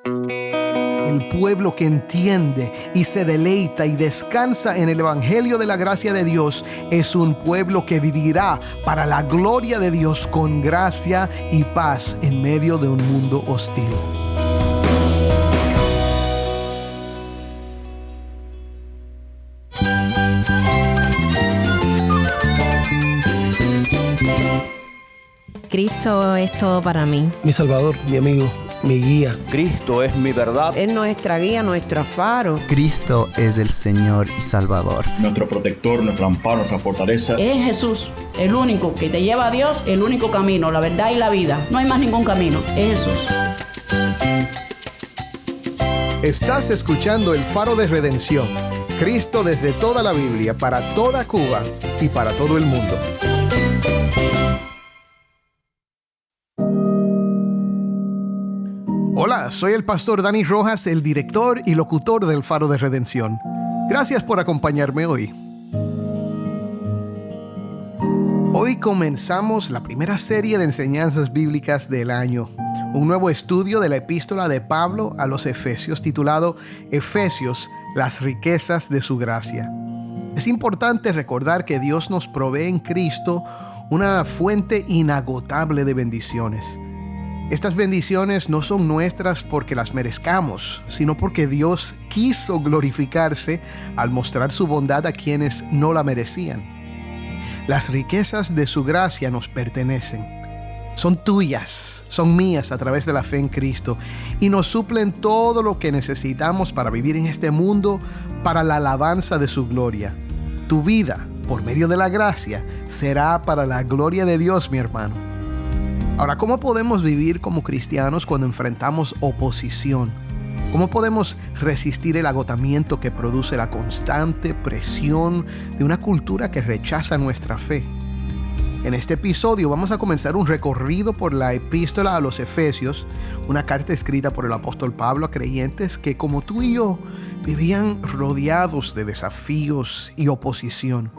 El pueblo que entiende y se deleita y descansa en el Evangelio de la gracia de Dios es un pueblo que vivirá para la gloria de Dios con gracia y paz en medio de un mundo hostil. Cristo es todo para mí. Mi Salvador, mi amigo, mi guía. Cristo es mi verdad. Es nuestra guía, nuestro faro. Cristo es el Señor y Salvador. Nuestro protector, nuestro amparo, nuestra fortaleza. Es Jesús, el único que te lleva a Dios, el único camino, la verdad y la vida. No hay más ningún camino, es Jesús. Estás escuchando El Faro de Redención. Cristo desde toda la Biblia, para toda Cuba y para todo el mundo. Hola, soy el pastor Dani Rojas, el director y locutor del Faro de Redención. Gracias por acompañarme hoy. Hoy comenzamos la primera serie de enseñanzas bíblicas del año. Un nuevo estudio de la epístola de Pablo a los Efesios titulado Efesios, las riquezas de su gracia. Es importante recordar que Dios nos provee en Cristo una fuente inagotable de bendiciones. Estas bendiciones no son nuestras porque las merezcamos, sino porque Dios quiso glorificarse al mostrar su bondad a quienes no la merecían. Las riquezas de su gracia nos pertenecen. Son tuyas, son mías a través de la fe en Cristo y nos suplen todo lo que necesitamos para vivir en este mundo para la alabanza de su gloria. Tu vida, por medio de la gracia, será para la gloria de Dios, mi hermano. Ahora, ¿cómo podemos vivir como cristianos cuando enfrentamos oposición? ¿Cómo podemos resistir el agotamiento que produce la constante presión de una cultura que rechaza nuestra fe? En este episodio vamos a comenzar un recorrido por la epístola a los Efesios, una carta escrita por el apóstol Pablo a creyentes que, como tú y yo, vivían rodeados de desafíos y oposición.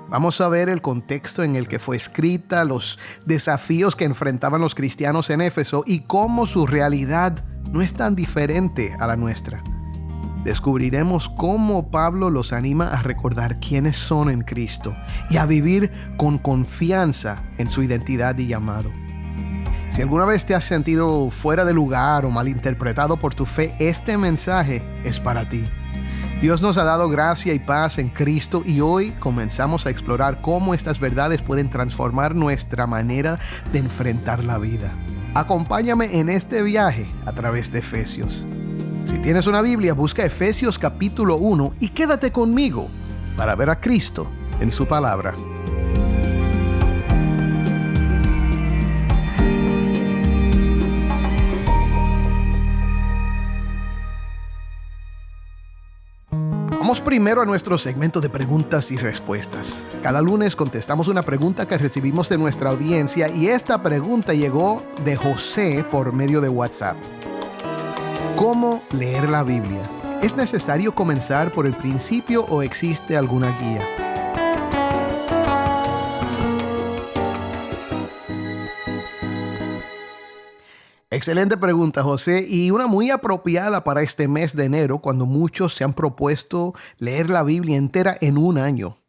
Vamos a ver el contexto en el que fue escrita, los desafíos que enfrentaban los cristianos en Éfeso y cómo su realidad no es tan diferente a la nuestra. Descubriremos cómo Pablo los anima a recordar quiénes son en Cristo y a vivir con confianza en su identidad y llamado. Si alguna vez te has sentido fuera de lugar o malinterpretado por tu fe, este mensaje es para ti. Dios nos ha dado gracia y paz en Cristo y hoy comenzamos a explorar cómo estas verdades pueden transformar nuestra manera de enfrentar la vida. Acompáñame en este viaje a través de Efesios. Si tienes una Biblia, busca Efesios capítulo 1 y quédate conmigo para ver a Cristo en su palabra. Vamos primero a nuestro segmento de preguntas y respuestas. Cada lunes contestamos una pregunta que recibimos de nuestra audiencia y esta pregunta llegó de José por medio de WhatsApp. ¿Cómo leer la Biblia? ¿Es necesario comenzar por el principio o existe alguna guía? Excelente pregunta, José, y una muy apropiada para este mes de enero, cuando muchos se han propuesto leer la Biblia entera en un año.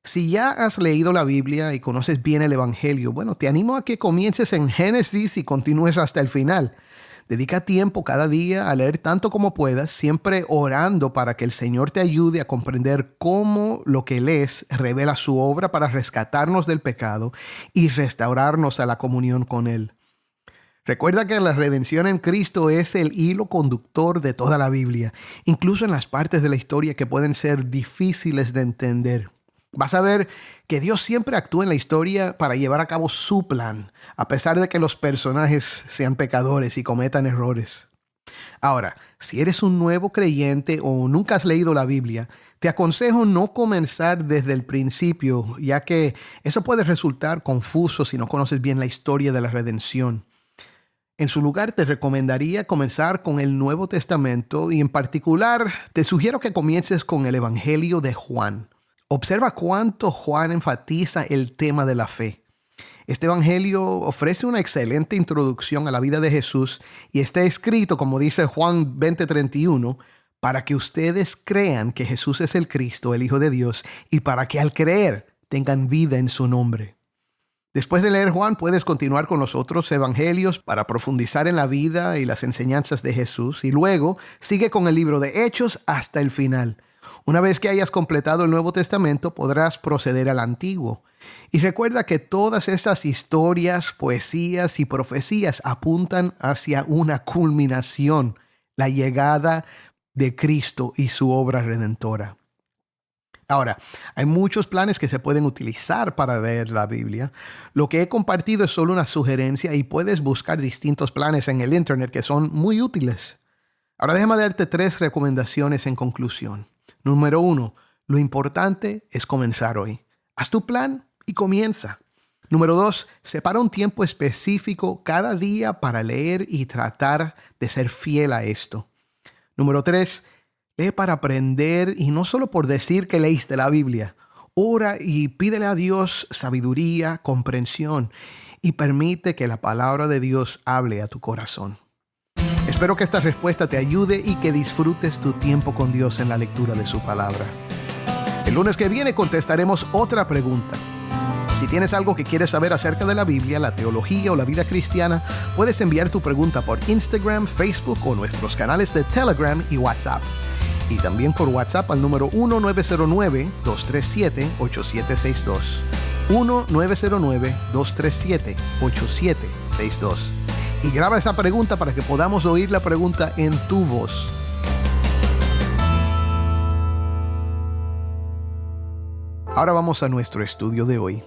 Si ya has leído la Biblia y conoces bien el Evangelio, bueno, te animo a que comiences en Génesis y continúes hasta el final. Dedica tiempo cada día a leer tanto como puedas, siempre orando para que el Señor te ayude a comprender cómo lo que lees revela su obra para rescatarnos del pecado y restaurarnos a la comunión con Él. Recuerda que la redención en Cristo es el hilo conductor de toda la Biblia, incluso en las partes de la historia que pueden ser difíciles de entender. Vas a ver que Dios siempre actúa en la historia para llevar a cabo su plan, a pesar de que los personajes sean pecadores y cometan errores. Ahora, si eres un nuevo creyente o nunca has leído la Biblia, te aconsejo no comenzar desde el principio, ya que eso puede resultar confuso si no conoces bien la historia de la redención. En su lugar, te recomendaría comenzar con el Nuevo Testamento y en particular te sugiero que comiences con el Evangelio de Juan. Observa cuánto Juan enfatiza el tema de la fe. Este evangelio ofrece una excelente introducción a la vida de Jesús y está escrito, como dice Juan 20:31, para que ustedes crean que Jesús es el Cristo, el Hijo de Dios, y para que al creer tengan vida en su nombre. Después de leer Juan, puedes continuar con los otros evangelios para profundizar en la vida y las enseñanzas de Jesús, y luego sigue con el libro de Hechos hasta el final. Una vez que hayas completado el Nuevo Testamento, podrás proceder al Antiguo. Y recuerda que todas estas historias, poesías y profecías apuntan hacia una culminación, la llegada de Cristo y su obra redentora. Ahora, hay muchos planes que se pueden utilizar para leer la Biblia. Lo que he compartido es solo una sugerencia y puedes buscar distintos planes en el internet que son muy útiles. Ahora déjame darte 3 recomendaciones en conclusión. Número 1, lo importante es comenzar hoy. Haz tu plan y comienza. Número 2, separa un tiempo específico cada día para leer y tratar de ser fiel a esto. Número 3, lee para aprender y no solo por decir que leíste la Biblia. Ora y pídele a Dios sabiduría, comprensión y permite que la palabra de Dios hable a tu corazón. Espero que esta respuesta te ayude y que disfrutes tu tiempo con Dios en la lectura de su palabra. El lunes que viene contestaremos otra pregunta. Si tienes algo que quieres saber acerca de la Biblia, la teología o la vida cristiana, puedes enviar tu pregunta por Instagram, Facebook o nuestros canales de Telegram y WhatsApp. Y también por WhatsApp al número 1-909-237-8762. 1-909-237-8762. Y graba esa pregunta para que podamos oír la pregunta en tu voz. Ahora vamos a nuestro estudio de hoy.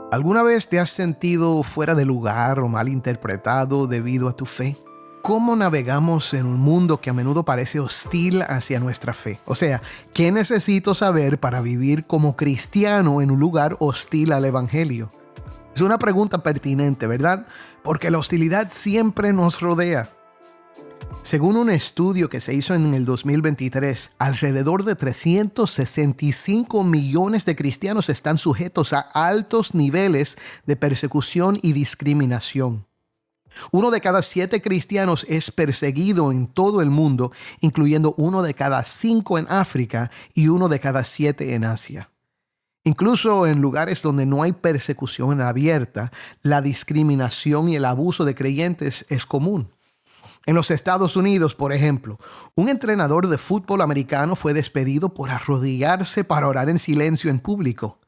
¿Alguna vez te has sentido fuera de lugar o mal interpretado debido a tu fe? ¿Cómo navegamos en un mundo que a menudo parece hostil hacia nuestra fe? O sea, ¿qué necesito saber para vivir como cristiano en un lugar hostil al Evangelio? Es una pregunta pertinente, ¿verdad? Porque la hostilidad siempre nos rodea. Según un estudio que se hizo en el 2023, alrededor de 365 millones de cristianos están sujetos a altos niveles de persecución y discriminación. 1 de cada 7 cristianos es perseguido en todo el mundo, incluyendo 1 de cada 5 en África y 1 de cada 7 en Asia. Incluso en lugares donde no hay persecución abierta, la discriminación y el abuso de creyentes es común. En los Estados Unidos, por ejemplo, un entrenador de fútbol americano fue despedido por arrodillarse para orar en silencio en público.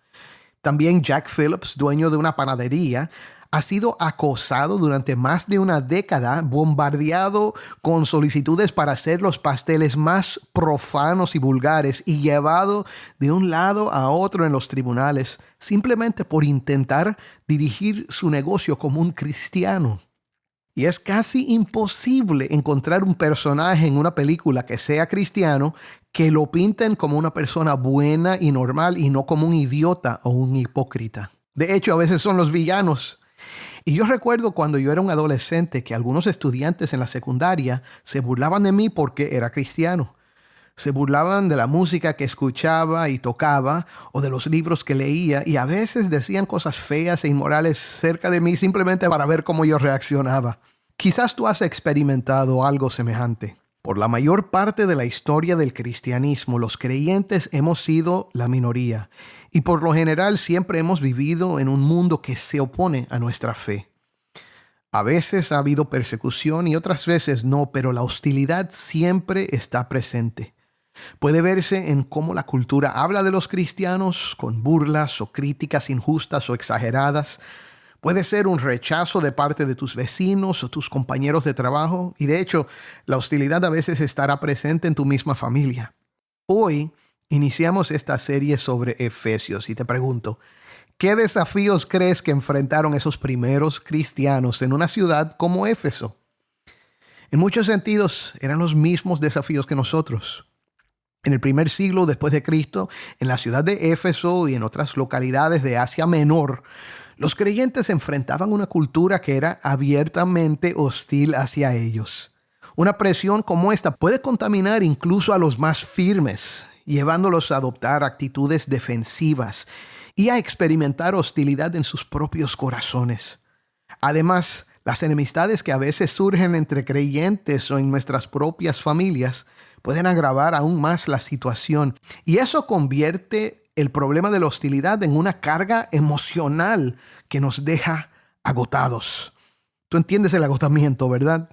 También Jack Phillips, dueño de una panadería, ha sido acosado durante más de una década, bombardeado con solicitudes para hacer los pasteles más profanos y vulgares y llevado de un lado a otro en los tribunales, simplemente por intentar dirigir su negocio como un cristiano. Y es casi imposible encontrar un personaje en una película que sea cristiano que lo pinten como una persona buena y normal y no como un idiota o un hipócrita. De hecho, a veces son los villanos. Y yo recuerdo cuando yo era un adolescente que algunos estudiantes en la secundaria se burlaban de mí porque era cristiano. Se burlaban de la música que escuchaba y tocaba o de los libros que leía y a veces decían cosas feas e inmorales cerca de mí simplemente para ver cómo yo reaccionaba. Quizás tú has experimentado algo semejante. Por la mayor parte de la historia del cristianismo, los creyentes hemos sido la minoría y por lo general siempre hemos vivido en un mundo que se opone a nuestra fe. A veces ha habido persecución y otras veces no, pero la hostilidad siempre está presente. Puede verse en cómo la cultura habla de los cristianos con burlas o críticas injustas o exageradas. Puede ser un rechazo de parte de tus vecinos o tus compañeros de trabajo. Y de hecho, la hostilidad a veces estará presente en tu misma familia. Hoy iniciamos esta serie sobre Efesios y te pregunto, ¿qué desafíos crees que enfrentaron esos primeros cristianos en una ciudad como Éfeso? En muchos sentidos, eran los mismos desafíos que nosotros. En el primer siglo después de Cristo, en la ciudad de Éfeso y en otras localidades de Asia Menor, los creyentes enfrentaban una cultura que era abiertamente hostil hacia ellos. Una presión como esta puede contaminar incluso a los más firmes, llevándolos a adoptar actitudes defensivas y a experimentar hostilidad en sus propios corazones. Además, las enemistades que a veces surgen entre creyentes o en nuestras propias familias pueden agravar aún más la situación. Y eso convierte el problema de la hostilidad en una carga emocional que nos deja agotados. Tú entiendes el agotamiento, ¿verdad?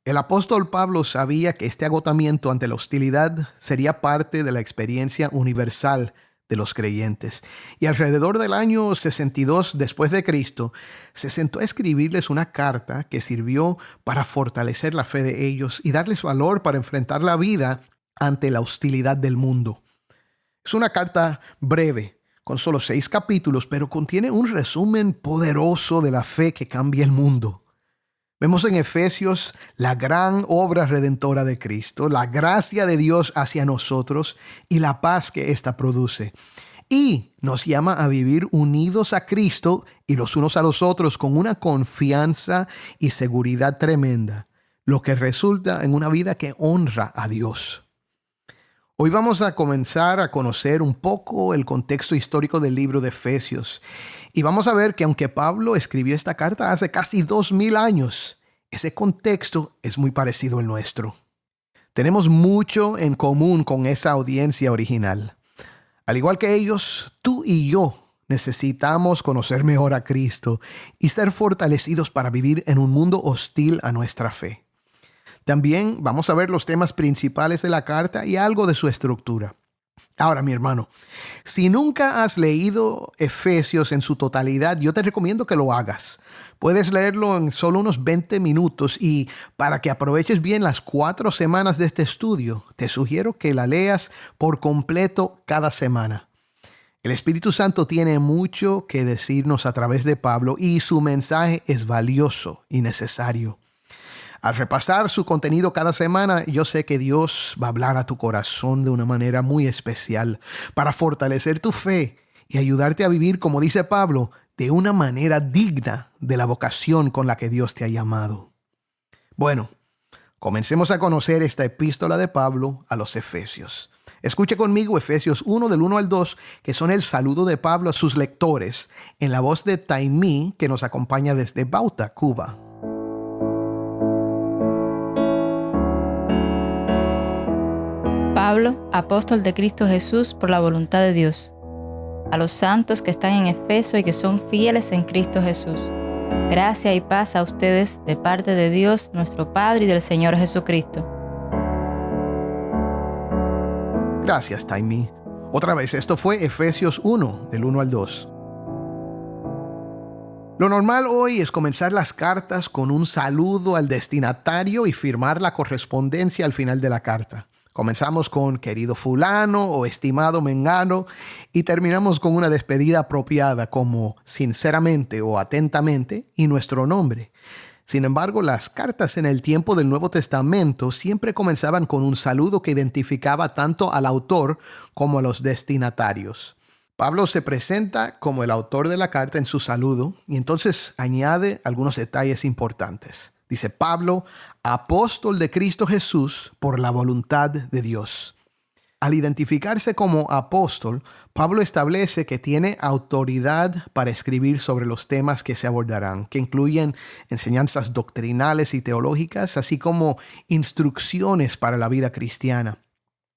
El apóstol Pablo sabía que este agotamiento ante la hostilidad sería parte de la experiencia universal de los creyentes. Y alrededor del año 62 después de Cristo, se sentó a escribirles una carta que sirvió para fortalecer la fe de ellos y darles valor para enfrentar la vida ante la hostilidad del mundo. Es una carta breve, con solo 6 capítulos, pero contiene un resumen poderoso de la fe que cambia el mundo. Vemos en Efesios la gran obra redentora de Cristo, la gracia de Dios hacia nosotros y la paz que ésta produce. Y nos llama a vivir unidos a Cristo y los unos a los otros con una confianza y seguridad tremenda, lo que resulta en una vida que honra a Dios. Hoy vamos a comenzar a conocer un poco el contexto histórico del libro de Efesios. Y vamos a ver que aunque Pablo escribió esta carta hace casi 2000 años, ese contexto es muy parecido al nuestro. Tenemos mucho en común con esa audiencia original. Al igual que ellos, tú y yo necesitamos conocer mejor a Cristo y ser fortalecidos para vivir en un mundo hostil a nuestra fe. También vamos a ver los temas principales de la carta y algo de su estructura. Ahora, mi hermano, si nunca has leído Efesios en su totalidad, yo te recomiendo que lo hagas. Puedes leerlo en solo unos 20 minutos y para que aproveches bien las 4 semanas de este estudio, te sugiero que la leas por completo cada semana. El Espíritu Santo tiene mucho que decirnos a través de Pablo y su mensaje es valioso y necesario. Al repasar su contenido cada semana, yo sé que Dios va a hablar a tu corazón de una manera muy especial para fortalecer tu fe y ayudarte a vivir, como dice Pablo, de una manera digna de la vocación con la que Dios te ha llamado. Bueno, comencemos a conocer esta epístola de Pablo a los Efesios. Escuche conmigo Efesios 1 del 1 al 2, que son el saludo de Pablo a sus lectores, en la voz de Taimí, que nos acompaña desde Bauta, Cuba. Pablo, apóstol de Cristo Jesús por la voluntad de Dios, a los santos que están en Efeso y que son fieles en Cristo Jesús. Gracia y paz a ustedes de parte de Dios, nuestro Padre y del Señor Jesucristo. Gracias, Taimí. Otra vez, esto fue Efesios 1, del 1 al 2. Lo normal hoy es comenzar las cartas con un saludo al destinatario y firmar la correspondencia al final de la carta. Comenzamos con querido fulano o estimado mengano y terminamos con una despedida apropiada como sinceramente o atentamente y nuestro nombre. Sin embargo, las cartas en el tiempo del Nuevo Testamento siempre comenzaban con un saludo que identificaba tanto al autor como a los destinatarios. Pablo se presenta como el autor de la carta en su saludo y entonces añade algunos detalles importantes. Dice Pablo, apóstol de Cristo Jesús por la voluntad de Dios. Al identificarse como apóstol, Pablo establece que tiene autoridad para escribir sobre los temas que se abordarán, que incluyen enseñanzas doctrinales y teológicas, así como instrucciones para la vida cristiana.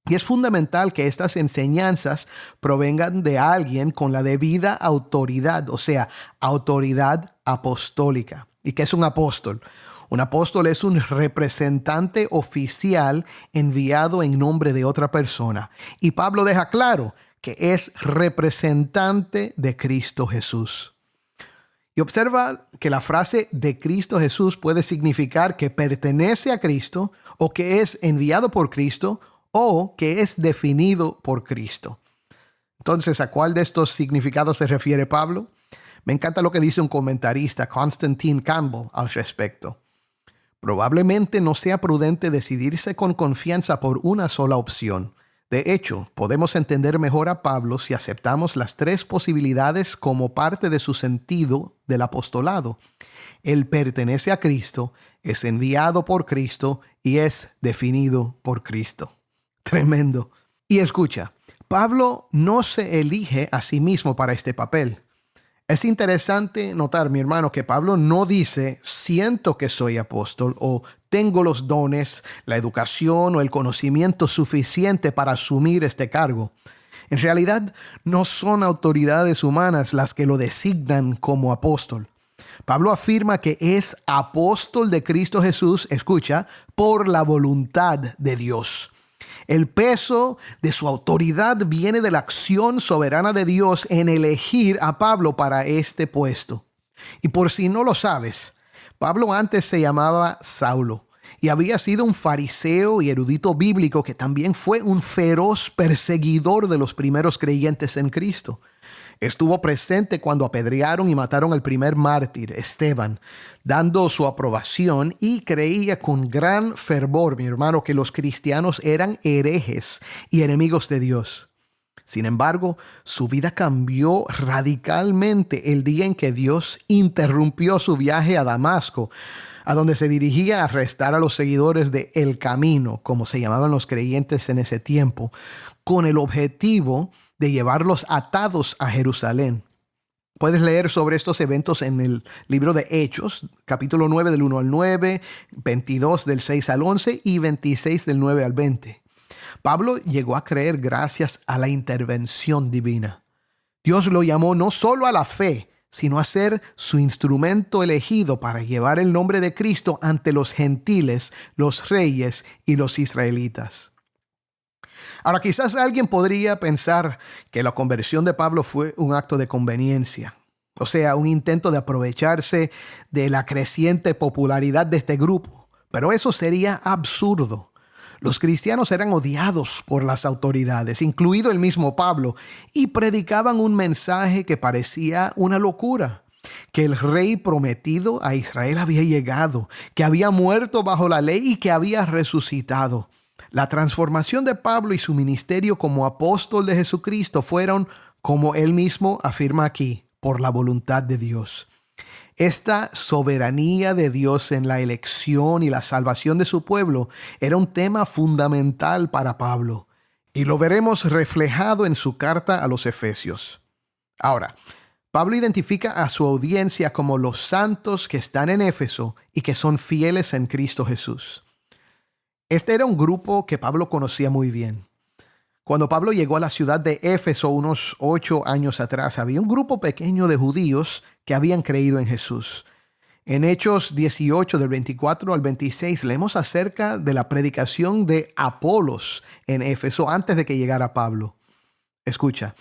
Y es fundamental que estas enseñanzas provengan de alguien con la debida autoridad, o sea, autoridad apostólica. ¿Y qué es un apóstol? Un apóstol es un representante oficial enviado en nombre de otra persona. Y Pablo deja claro que es representante de Cristo Jesús. Y observa que la frase de Cristo Jesús puede significar que pertenece a Cristo o que es enviado por Cristo o que es definido por Cristo. Entonces, ¿a cuál de estos significados se refiere Pablo? Me encanta lo que dice un comentarista, Constantine Campbell, al respecto. Probablemente no sea prudente decidirse con confianza por una sola opción. De hecho, podemos entender mejor a Pablo si aceptamos las 3 posibilidades como parte de su sentido del apostolado. Él pertenece a Cristo, es enviado por Cristo y es definido por Cristo. Tremendo. Y escucha, Pablo no se elige a sí mismo para este papel. Es interesante notar, mi hermano, que Pablo no dice, siento que soy apóstol o tengo los dones, la educación o el conocimiento suficiente para asumir este cargo. En realidad, no son autoridades humanas las que lo designan como apóstol. Pablo afirma que es apóstol de Cristo Jesús, escucha, por la voluntad de Dios. El peso de su autoridad viene de la acción soberana de Dios en elegir a Pablo para este puesto. Y por si no lo sabes, Pablo antes se llamaba Saulo y había sido un fariseo y erudito bíblico que también fue un feroz perseguidor de los primeros creyentes en Cristo. Estuvo presente cuando apedrearon y mataron al primer mártir, Esteban, dando su aprobación, y creía con gran fervor, mi hermano, que los cristianos eran herejes y enemigos de Dios. Sin embargo, su vida cambió radicalmente el día en que Dios interrumpió su viaje a Damasco, a donde se dirigía a arrestar a los seguidores de El Camino, como se llamaban los creyentes en ese tiempo, con el objetivo de llevarlos atados a Jerusalén. Puedes leer sobre estos eventos en el libro de Hechos, capítulo 9 del 1 al 9, 22 del 6 al 11 y 26 del 9 al 20. Pablo llegó a creer gracias a la intervención divina. Dios lo llamó no solo a la fe, sino a ser su instrumento elegido para llevar el nombre de Cristo ante los gentiles, los reyes y los israelitas. Ahora, quizás alguien podría pensar que la conversión de Pablo fue un acto de conveniencia, o sea, un intento de aprovecharse de la creciente popularidad de este grupo, pero eso sería absurdo. Los cristianos eran odiados por las autoridades, incluido el mismo Pablo, y predicaban un mensaje que parecía una locura: que el rey prometido a Israel había llegado, que había muerto bajo la ley y que había resucitado. La transformación de Pablo y su ministerio como apóstol de Jesucristo fueron, como él mismo afirma aquí, por la voluntad de Dios. Esta soberanía de Dios en la elección y la salvación de su pueblo era un tema fundamental para Pablo, y lo veremos reflejado en su carta a los Efesios. Ahora, Pablo identifica a su audiencia como los santos que están en Éfeso y que son fieles en Cristo Jesús. Este era un grupo que Pablo conocía muy bien. Cuando Pablo llegó a la ciudad de Éfeso unos 8 años atrás, había un grupo pequeño de judíos que habían creído en Jesús. En Hechos 18, del 24 al 26, leemos acerca de la predicación de Apolos en Éfeso antes de que llegara Pablo. Escucha: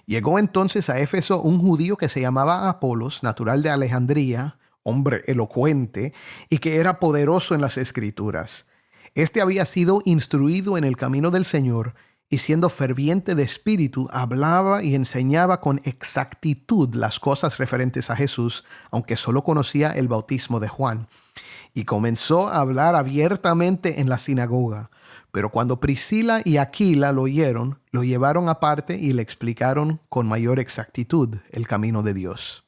llegó entonces a Éfeso un judío que se llamaba Apolos, natural de Alejandría, hombre elocuente y que era poderoso en las Escrituras. Este había sido instruido en el camino del Señor y, siendo ferviente de espíritu, hablaba y enseñaba con exactitud las cosas referentes a Jesús, aunque solo conocía el bautismo de Juan. Y comenzó a hablar abiertamente en la sinagoga. Pero cuando Priscila y Aquila lo oyeron, lo llevaron aparte y le explicaron con mayor exactitud el camino de Dios.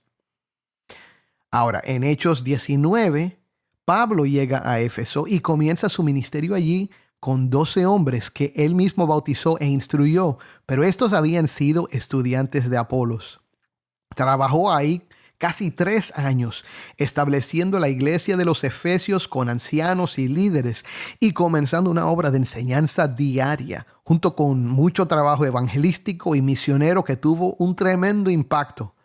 Ahora, en Hechos 19, Pablo llega a Éfeso y comienza su ministerio allí con 12 hombres que él mismo bautizó e instruyó, pero estos habían sido estudiantes de Apolos. Trabajó ahí casi 3 años, estableciendo la iglesia de los Efesios con ancianos y líderes y comenzando una obra de enseñanza diaria, junto con mucho trabajo evangelístico y misionero que tuvo un tremendo impacto.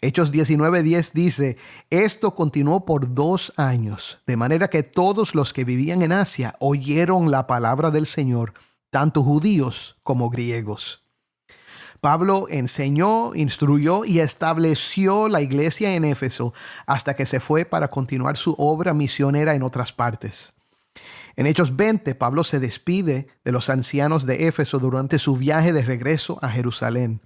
Hechos 19:10 dice: esto continuó por 2 años, de manera que todos los que vivían en Asia oyeron la palabra del Señor, tanto judíos como griegos. Pablo enseñó, instruyó y estableció la iglesia en Éfeso hasta que se fue para continuar su obra misionera en otras partes. En Hechos 20, Pablo se despide de los ancianos de Éfeso durante su viaje de regreso a Jerusalén.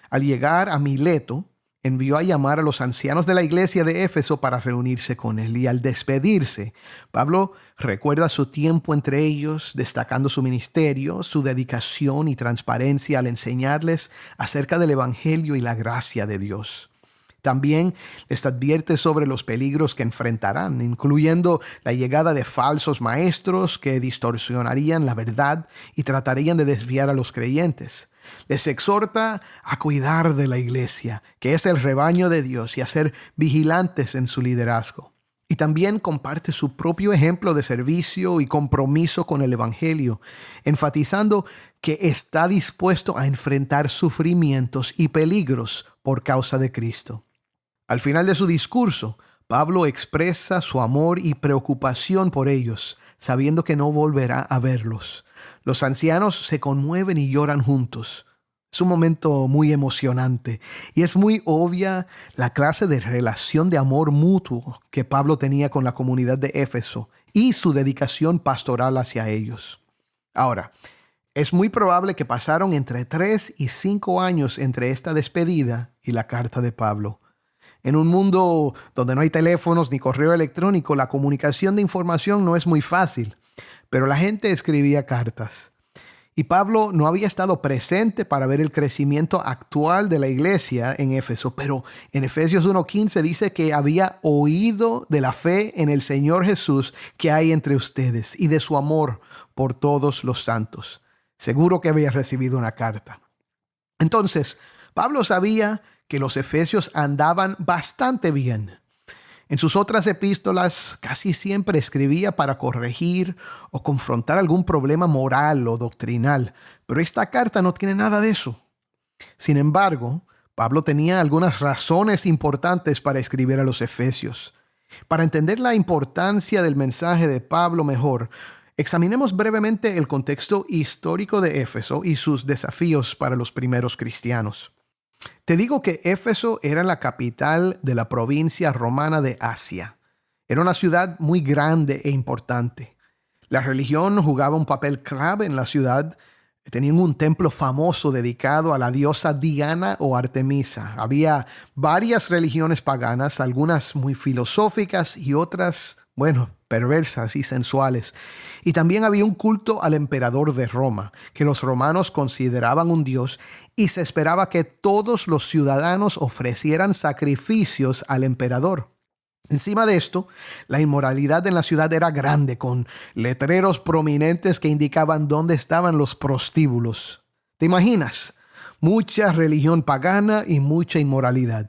Al llegar a Mileto, envió a llamar a los ancianos de la iglesia de Éfeso para reunirse con él. Y al despedirse, Pablo recuerda su tiempo entre ellos, destacando su ministerio, su dedicación y transparencia al enseñarles acerca del evangelio y la gracia de Dios. También les advierte sobre los peligros que enfrentarán, incluyendo la llegada de falsos maestros que distorsionarían la verdad y tratarían de desviar a los creyentes. Les exhorta a cuidar de la iglesia, que es el rebaño de Dios, y a ser vigilantes en su liderazgo. Y también comparte su propio ejemplo de servicio y compromiso con el Evangelio, enfatizando que está dispuesto a enfrentar sufrimientos y peligros por causa de Cristo. Al final de su discurso, Pablo expresa su amor y preocupación por ellos, sabiendo que no volverá a verlos. Los ancianos se conmueven y lloran juntos. Es un momento muy emocionante y es muy obvia la clase de relación de amor mutuo que Pablo tenía con la comunidad de Éfeso y su dedicación pastoral hacia ellos. Ahora, es muy probable que pasaron entre 3 y 5 años entre esta despedida y la carta de Pablo. En un mundo donde no hay teléfonos ni correo electrónico, la comunicación de información no es muy fácil, pero la gente escribía cartas. Y Pablo no había estado presente para ver el crecimiento actual de la iglesia en Éfeso, pero en Efesios 1:15 dice que había oído de la fe en el Señor Jesús que hay entre ustedes y de su amor por todos los santos. Seguro que había recibido una carta. Entonces, Pablo sabía que los efesios andaban bastante bien. En sus otras epístolas casi siempre escribía para corregir o confrontar algún problema moral o doctrinal, pero esta carta no tiene nada de eso. Sin embargo, Pablo tenía algunas razones importantes para escribir a los efesios. Para entender la importancia del mensaje de Pablo mejor, examinemos brevemente el contexto histórico de Éfeso y sus desafíos para los primeros cristianos. Te digo que Éfeso era la capital de la provincia romana de Asia. Era una ciudad muy grande e importante. La religión jugaba un papel clave en la ciudad. Tenían un templo famoso dedicado a la diosa Diana o Artemisa. Había varias religiones paganas, algunas muy filosóficas y otras, perversas y sensuales. Y también había un culto al emperador de Roma, que los romanos consideraban un dios, y se esperaba que todos los ciudadanos ofrecieran sacrificios al emperador. Encima de esto, la inmoralidad en la ciudad era grande, con letreros prominentes que indicaban dónde estaban los prostíbulos. ¿Te imaginas? Mucha religión pagana y mucha inmoralidad.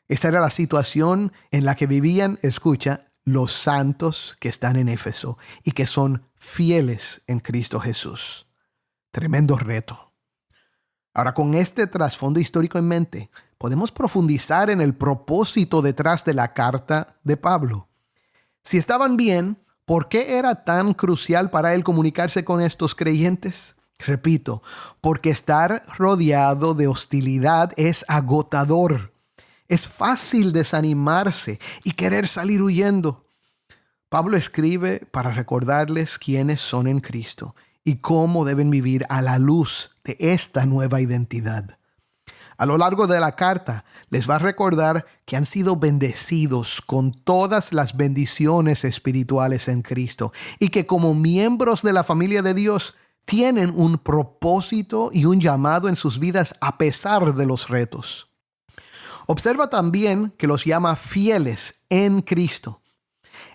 Esta era la situación en la que vivían, escucha, los santos que están en Éfeso y que son fieles en Cristo Jesús. Tremendo reto. Ahora, con este trasfondo histórico en mente, podemos profundizar en el propósito detrás de la carta de Pablo. Si estaban bien, ¿por qué era tan crucial para él comunicarse con estos creyentes? Repito, porque estar rodeado de hostilidad es agotador. Es fácil desanimarse y querer salir huyendo. Pablo escribe para recordarles quiénes son en Cristo y cómo deben vivir a la luz de esta nueva identidad. A lo largo de la carta les va a recordar que han sido bendecidos con todas las bendiciones espirituales en Cristo y que como miembros de la familia de Dios tienen un propósito y un llamado en sus vidas a pesar de los retos. Observa también que los llama fieles en Cristo.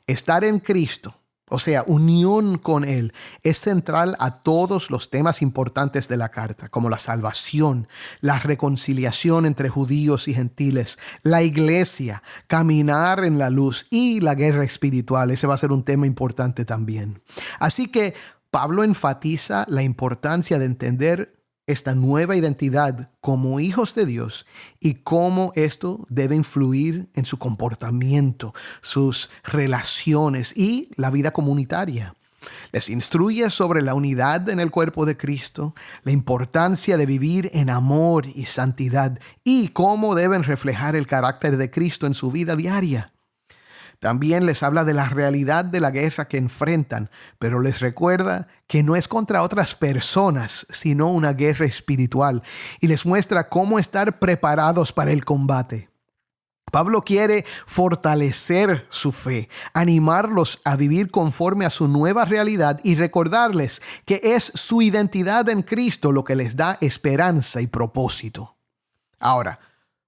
Estar en Cristo, o sea, unión con Él, es central a todos los temas importantes de la carta, como la salvación, la reconciliación entre judíos y gentiles, la iglesia, caminar en la luz y la guerra espiritual. Ese va a ser un tema importante también. Así que Pablo enfatiza la importancia de entender esta nueva identidad como hijos de Dios y cómo esto debe influir en su comportamiento, sus relaciones y la vida comunitaria. Les instruye sobre la unidad en el cuerpo de Cristo, la importancia de vivir en amor y santidad y cómo deben reflejar el carácter de Cristo en su vida diaria. También les habla de la realidad de la guerra que enfrentan, pero les recuerda que no es contra otras personas, sino una guerra espiritual, y les muestra cómo estar preparados para el combate. Pablo quiere fortalecer su fe, animarlos a vivir conforme a su nueva realidad y recordarles que es su identidad en Cristo lo que les da esperanza y propósito. Ahora,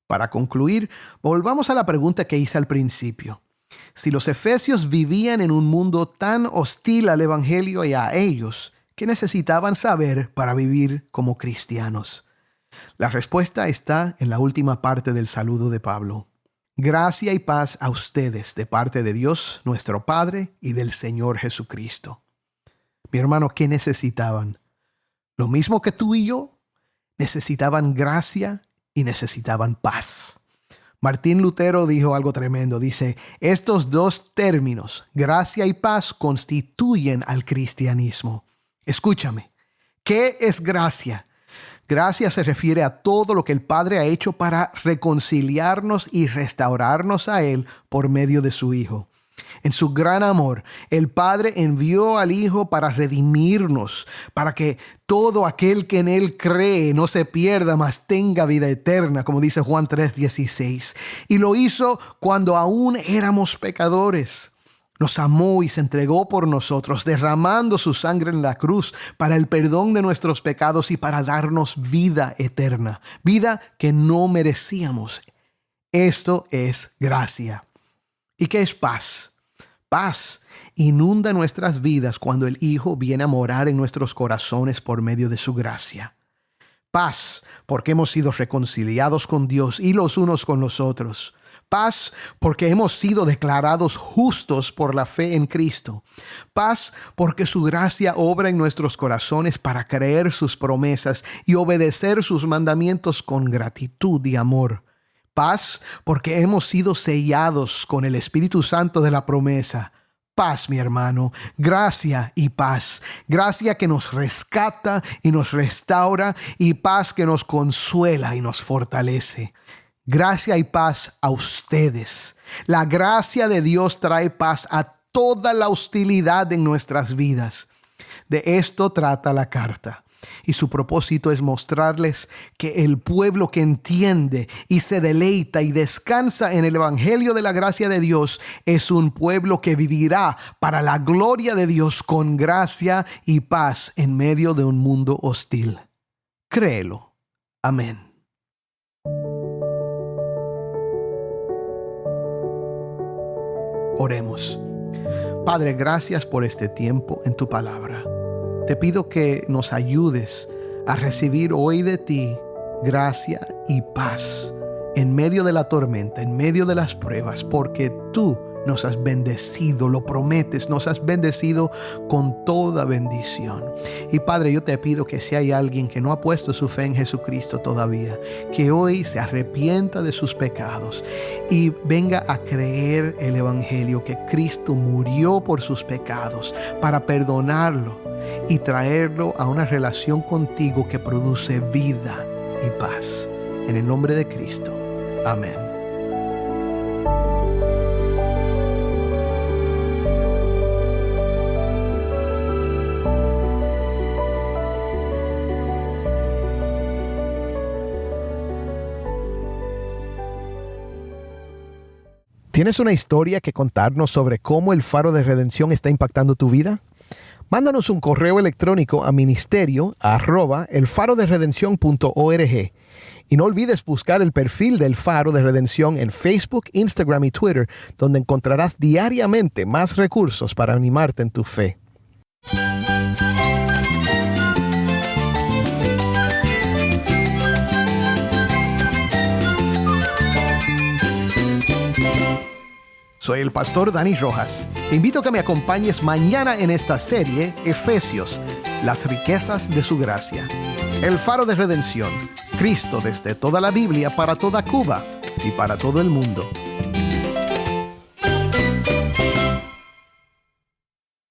para concluir, volvamos a la pregunta que hice al principio. Si los efesios vivían en un mundo tan hostil al Evangelio y a ellos, ¿qué ¿Qué necesitaban saber para vivir como cristianos? La respuesta está en la última parte del saludo de Pablo. Gracia y paz a ustedes de parte de Dios, nuestro Padre, y del Señor Jesucristo. Mi hermano, ¿qué necesitaban? Lo mismo que tú y yo. Necesitaban gracia y necesitaban paz. Martín Lutero dijo algo tremendo. Dice, estos dos términos, gracia y paz, constituyen al cristianismo. Escúchame, ¿qué es gracia? Gracia se refiere a todo lo que el Padre ha hecho para reconciliarnos y restaurarnos a Él por medio de su Hijo. En su gran amor, el Padre envió al Hijo para redimirnos, para que todo aquel que en Él cree no se pierda, mas tenga vida eterna, como dice Juan 3:16. Y lo hizo cuando aún éramos pecadores. Nos amó y se entregó por nosotros, derramando su sangre en la cruz para el perdón de nuestros pecados y para darnos vida eterna, vida que no merecíamos. Esto es gracia. ¿Y qué es paz? Paz inunda nuestras vidas cuando el Hijo viene a morar en nuestros corazones por medio de su gracia. Paz porque hemos sido reconciliados con Dios y los unos con los otros. Paz porque hemos sido declarados justos por la fe en Cristo. Paz porque su gracia obra en nuestros corazones para creer sus promesas y obedecer sus mandamientos con gratitud y amor. Paz porque hemos sido sellados con el Espíritu Santo de la promesa. Paz, mi hermano, gracia y paz. Gracia que nos rescata y nos restaura, y paz que nos consuela y nos fortalece. Gracia y paz a ustedes. La gracia de Dios trae paz a toda la hostilidad en nuestras vidas. De esto trata la carta. Y su propósito es mostrarles que el pueblo que entiende y se deleita y descansa en el evangelio de la gracia de Dios es un pueblo que vivirá para la gloria de Dios con gracia y paz en medio de un mundo hostil. Créelo. Amén. Oremos. Padre, gracias por este tiempo en tu palabra. Te pido que nos ayudes a recibir hoy de ti gracia y paz en medio de la tormenta, en medio de las pruebas, porque tú nos has bendecido, lo prometes, nos has bendecido con toda bendición. Y Padre, yo te pido que si hay alguien que no ha puesto su fe en Jesucristo todavía, que hoy se arrepienta de sus pecados y venga a creer el evangelio, que Cristo murió por sus pecados para perdonarlo y traerlo a una relación contigo que produce vida y paz. En el nombre de Cristo. Amén. ¿Tienes una historia que contarnos sobre cómo el Faro de Redención está impactando tu vida? Mándanos un correo electrónico a ministerio@elfaroderedencion.org y no olvides buscar el perfil del Faro de Redención en Facebook, Instagram y Twitter, donde encontrarás diariamente más recursos para animarte en tu fe. Soy el pastor Dani Rojas. Te invito a que me acompañes mañana en esta serie, Efesios, las riquezas de su gracia. El Faro de Redención, Cristo desde toda la Biblia para toda Cuba y para todo el mundo.